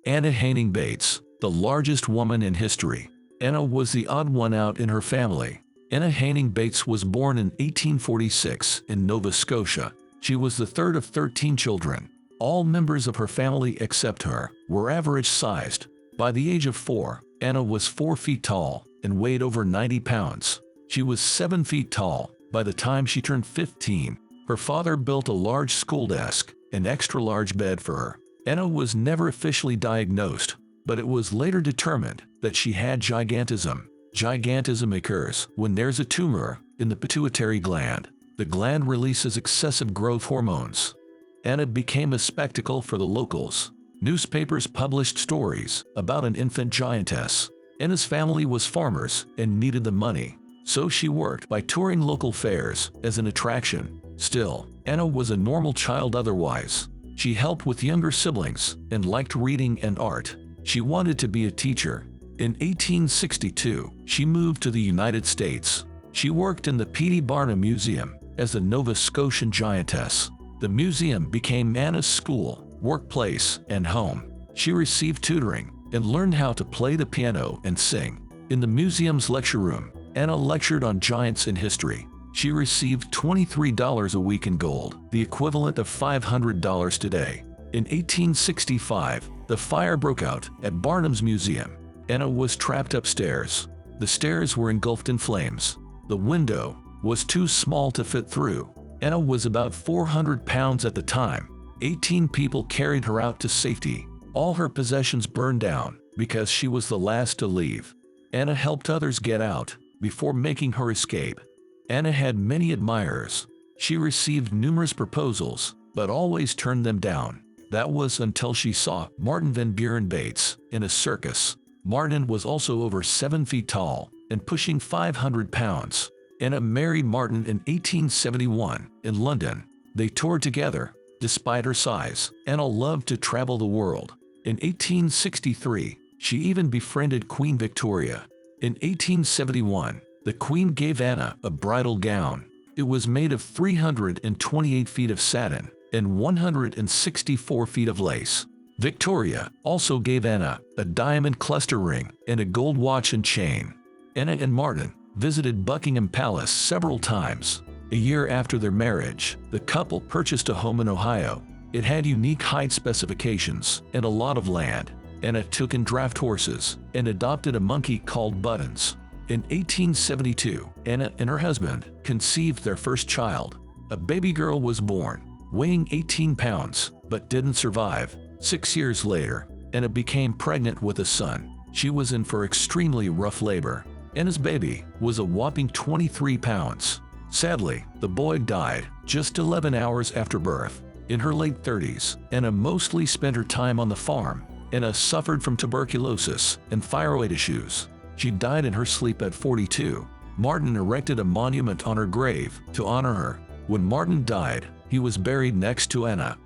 Anna Haining Bates, the largest woman in history. Anna was the odd one out in her family. Anna Haining Bates was born in 1846 in Nova Scotia. She was the third of 13 children. All members of her family except her were average-sized. By the age of 4, Anna was 4 feet tall and weighed over 90 pounds. She was 7 feet tall by the time she turned 15. Her father built a large school desk, an extra-large bed for her. Anna was never officially diagnosed, but it was later determined that she had gigantism. Gigantism occurs when there's a tumor in the pituitary gland. The gland releases excessive growth hormones. Anna became a spectacle for the locals. Newspapers published stories about an infant giantess. Anna's family was farmers and needed the money, so she worked by touring local fairs as an attraction. Still, Anna was a normal child otherwise. She helped with younger siblings and liked reading and art. She wanted to be a teacher. In 1862, she moved to the United States. She worked in the P.T. Barnum Museum as a Nova Scotian giantess. The museum became Anna's school, workplace, and home. She received tutoring and learned how to play the piano and sing. In the museum's lecture room, Anna lectured on giants in history. She received $23 a week in gold, the equivalent of $500 today. In 1865, the fire broke out at Barnum's museum. Anna was trapped upstairs. The stairs were engulfed in flames. The window was too small to fit through. Anna was about 400 pounds at the time. 18 people carried her out to safety. All her possessions burned down because she was the last to leave. Anna helped others get out before making her escape. Anna had many admirers. She received numerous proposals, but always turned them down. That was until she saw Martin Van Buren Bates in a circus. Martin was also over 7 feet tall and pushing 500 pounds. Anna married Martin in 1871 in London. They toured together. Despite her size, Anna loved to travel the world. In 1863, she even befriended Queen Victoria. In 1871, the Queen gave Anna a bridal gown. It was made of 328 feet of satin and 164 feet of lace. Victoria also gave Anna a diamond cluster ring and a gold watch and chain. Anna and Martin visited Buckingham Palace several times. A year after their marriage, the couple purchased a home in Ohio. It had unique height specifications and a lot of land. Anna took in draft horses and adopted a monkey called Buttons. In 1872, Anna and her husband conceived their first child. A baby girl was born, weighing 18 pounds, but didn't survive. 6 years later, Anna became pregnant with a son. She was in for extremely rough labor. Anna's baby was a whopping 23 pounds. Sadly, the boy died just 11 hours after birth. In her late 30s, Anna mostly spent her time on the farm. Anna suffered from tuberculosis and thyroid issues. She died in her sleep at 42. Martin erected a monument on her grave to honor her. When Martin died, he was buried next to Anna.